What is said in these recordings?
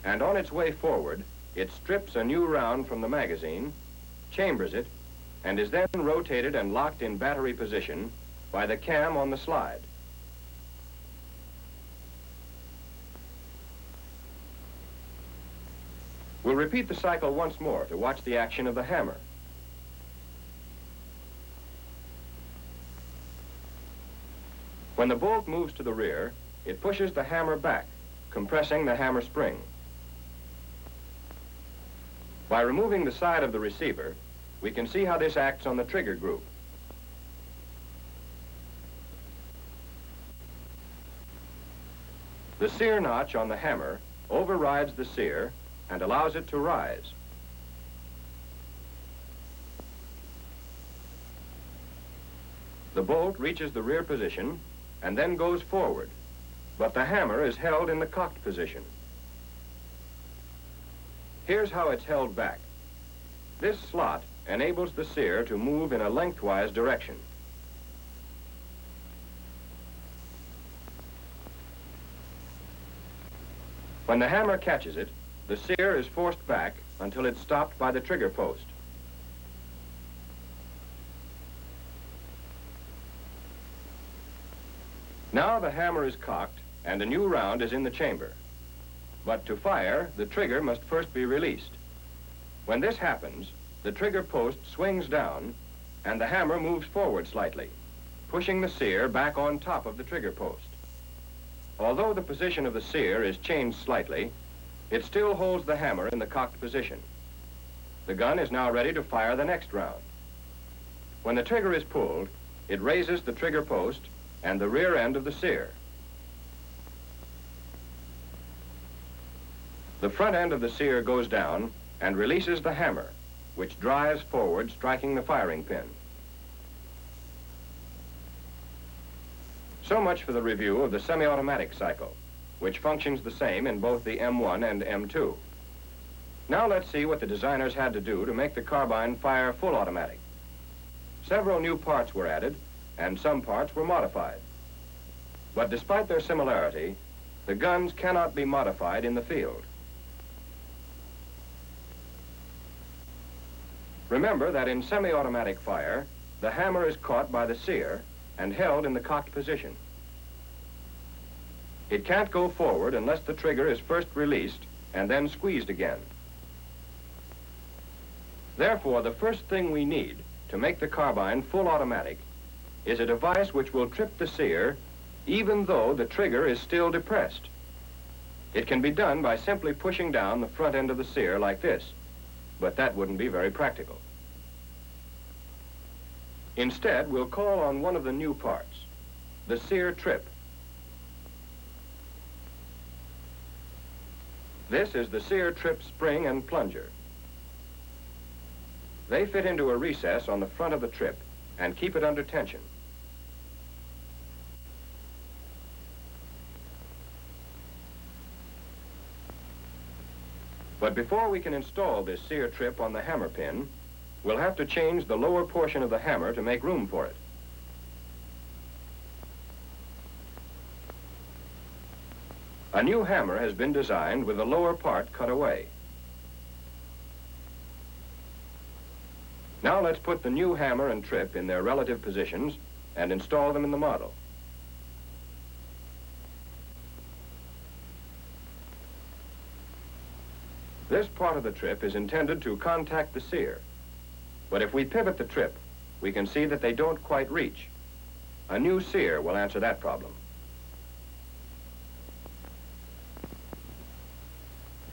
and on its way forward, it strips a new round from the magazine, chambers it, and is then rotated and locked in battery position by the cam on the slide. We'll repeat the cycle once more to watch the action of the hammer. When the bolt moves to the rear, it pushes the hammer back, compressing the hammer spring. By removing the side of the receiver, we can see how this acts on the trigger group. The sear notch on the hammer overrides the sear and allows it to rise. The bolt reaches the rear position and then goes forward, but the hammer is held in the cocked position. Here's how it's held back. This slot enables the sear to move in a lengthwise direction. When the hammer catches it, the sear is forced back until it's stopped by the trigger post. Now the hammer is cocked and a new round is in the chamber. But to fire, the trigger must first be released. When this happens, the trigger post swings down and the hammer moves forward slightly, pushing the sear back on top of the trigger post. Although the position of the sear is changed slightly, it still holds the hammer in the cocked position. The gun is now ready to fire the next round. When the trigger is pulled, it raises the trigger post and the rear end of the sear. The front end of the sear goes down and releases the hammer, which drives forward, striking the firing pin. So much for the review of the semi-automatic cycle, which functions the same in both the M1 and M2. Now let's see what the designers had to do to make the carbine fire full automatic. Several new parts were added, and some parts were modified. But despite their similarity, the guns cannot be modified in the field. Remember that in semi-automatic fire, the hammer is caught by the sear and held in the cocked position. It can't go forward unless the trigger is first released and then squeezed again. Therefore, the first thing we need to make the carbine full automatic is a device which will trip the sear even though the trigger is still depressed. It can be done by simply pushing down the front end of the sear like this, but that wouldn't be very practical. Instead, we'll call on one of the new parts, the sear trip. This is the sear trip spring and plunger. They fit into a recess on the front of the trip and keep it under tension. But before we can install this sear trip on the hammer pin, we'll have to change the lower portion of the hammer to make room for it. A new hammer has been designed with the lower part cut away. Now let's put the new hammer and trip in their relative positions and install them in the model. This part of the trip is intended to contact the sear, but if we pivot the trip, we can see that they don't quite reach. A new sear will answer that problem.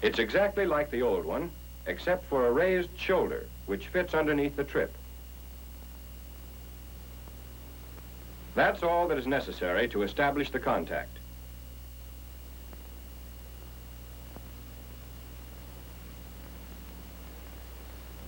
It's exactly like the old one, except for a raised shoulder, which fits underneath the trip. That's all that is necessary to establish the contact.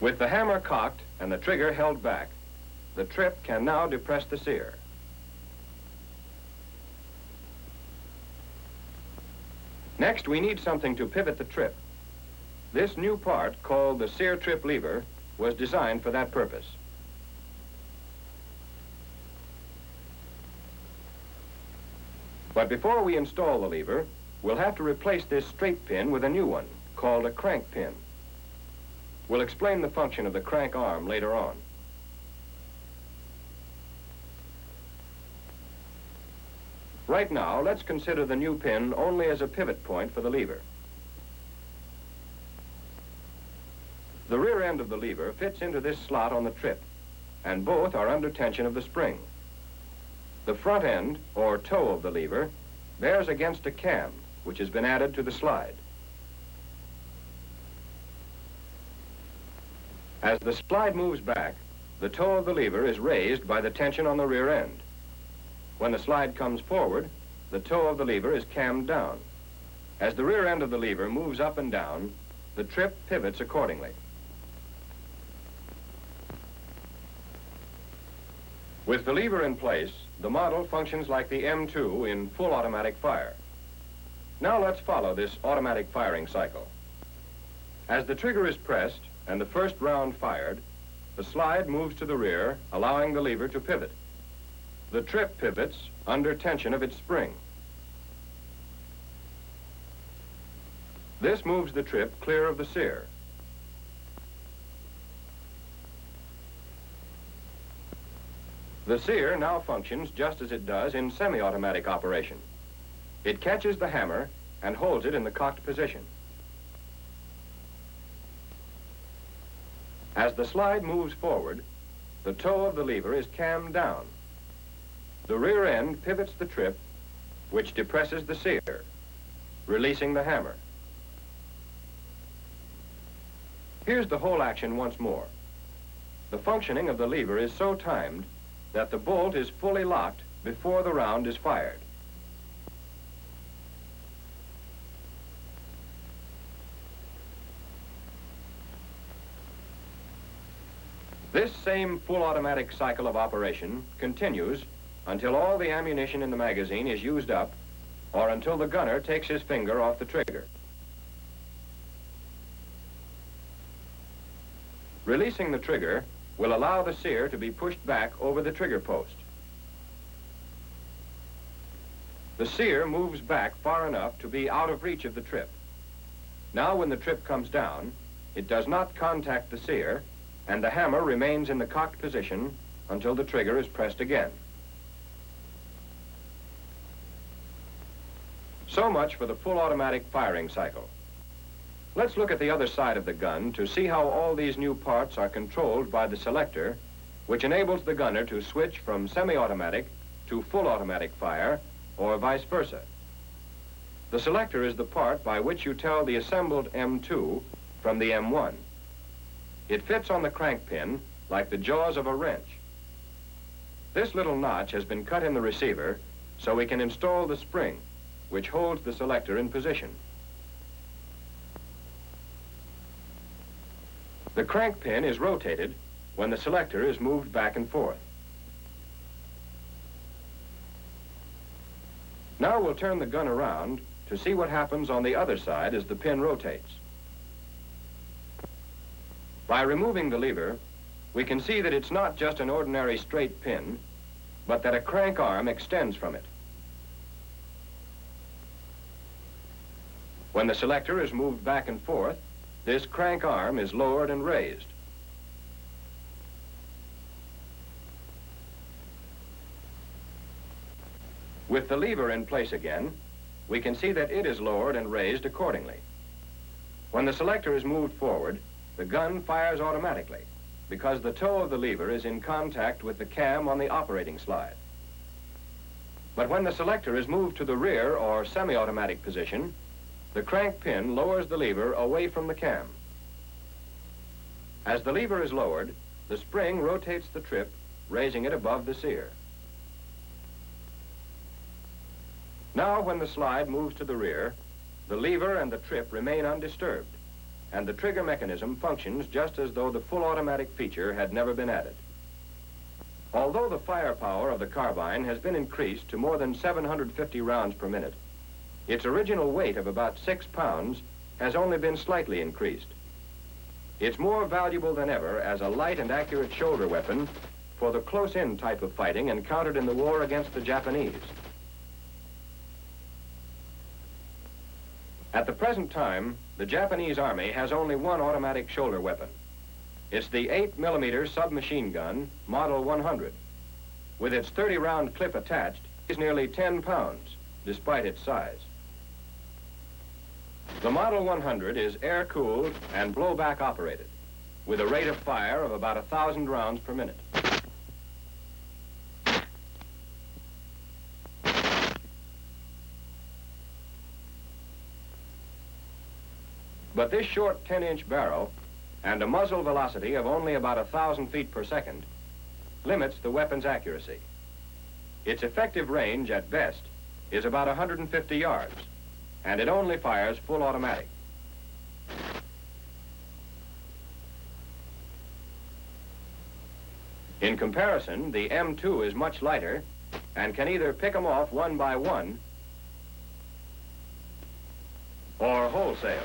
With the hammer cocked and the trigger held back, the trip can now depress the sear. Next, we need something to pivot the trip. This new part, called the sear trip lever, was designed for that purpose. But before we install the lever, we'll have to replace this straight pin with a new one, called a crank pin. We'll explain the function of the crank arm later on. Right now, let's consider the new pin only as a pivot point for the lever. The rear end of the lever fits into this slot on the trip, and both are under tension of the spring. The front end, or toe of the lever, bears against a cam, which has been added to the slide. As the slide moves back, the toe of the lever is raised by the tension on the rear end. When the slide comes forward, the toe of the lever is cammed down. As the rear end of the lever moves up and down, the trip pivots accordingly. With the lever in place, the model functions like the M2 in full automatic fire. Now let's follow this automatic firing cycle. As the trigger is pressed and the first round fired, the slide moves to the rear, allowing the lever to pivot. The trip pivots under tension of its spring. This moves the trip clear of the sear. The sear now functions just as it does in semi-automatic operation. It catches the hammer and holds it in the cocked position. As the slide moves forward, the toe of the lever is cammed down. The rear end pivots the trip, which depresses the sear, releasing the hammer. Here's the whole action once more. The functioning of the lever is so timed that the bolt is fully locked before the round is fired. This same full automatic cycle of operation continues until all the ammunition in the magazine is used up or until the gunner takes his finger off the trigger. Releasing the trigger will allow the sear to be pushed back over the trigger post. The sear moves back far enough to be out of reach of the trip. Now when the trip comes down, it does not contact the sear, and the hammer remains in the cocked position until the trigger is pressed again. So much for the full automatic firing cycle. Let's look at the other side of the gun to see how all these new parts are controlled by the selector, which enables the gunner to switch from semi-automatic to full automatic fire, or vice versa. The selector is the part by which you tell the assembled M2 from the M1. It fits on the crank pin like the jaws of a wrench. This little notch has been cut in the receiver so we can install the spring, which holds the selector in position. The crank pin is rotated when the selector is moved back and forth. Now we'll turn the gun around to see what happens on the other side as the pin rotates. By removing the lever, we can see that it's not just an ordinary straight pin, but that a crank arm extends from it. When the selector is moved back and forth, this crank arm is lowered and raised. With the lever in place again, we can see that it is lowered and raised accordingly. When the selector is moved forward, the gun fires automatically because the toe of the lever is in contact with the cam on the operating slide. But when the selector is moved to the rear or semi-automatic position, the crank pin lowers the lever away from the cam. As the lever is lowered, the spring rotates the trip, raising it above the sear. Now, when the slide moves to the rear, the lever and the trip remain undisturbed, and the trigger mechanism functions just as though the full automatic feature had never been added. Although the firepower of the carbine has been increased to more than 750 rounds per minute, its original weight of about 6 pounds has only been slightly increased. It's more valuable than ever as a light and accurate shoulder weapon for the close-in type of fighting encountered in the war against the Japanese. At the present time, the Japanese Army has only one automatic shoulder weapon. It's the 8mm submachine gun, Model 100. With its 30-round clip attached, it is nearly 10 pounds, despite its size. The Model 100 is air-cooled and blowback operated, with a rate of fire of about 1,000 rounds per minute. But this short 10-inch barrel and a muzzle velocity of only about 1,000 feet per second limits the weapon's accuracy. Its effective range, at best, is about 150 yards, and it only fires full automatic. In comparison, the M2 is much lighter and can either pick them off one by one or wholesale.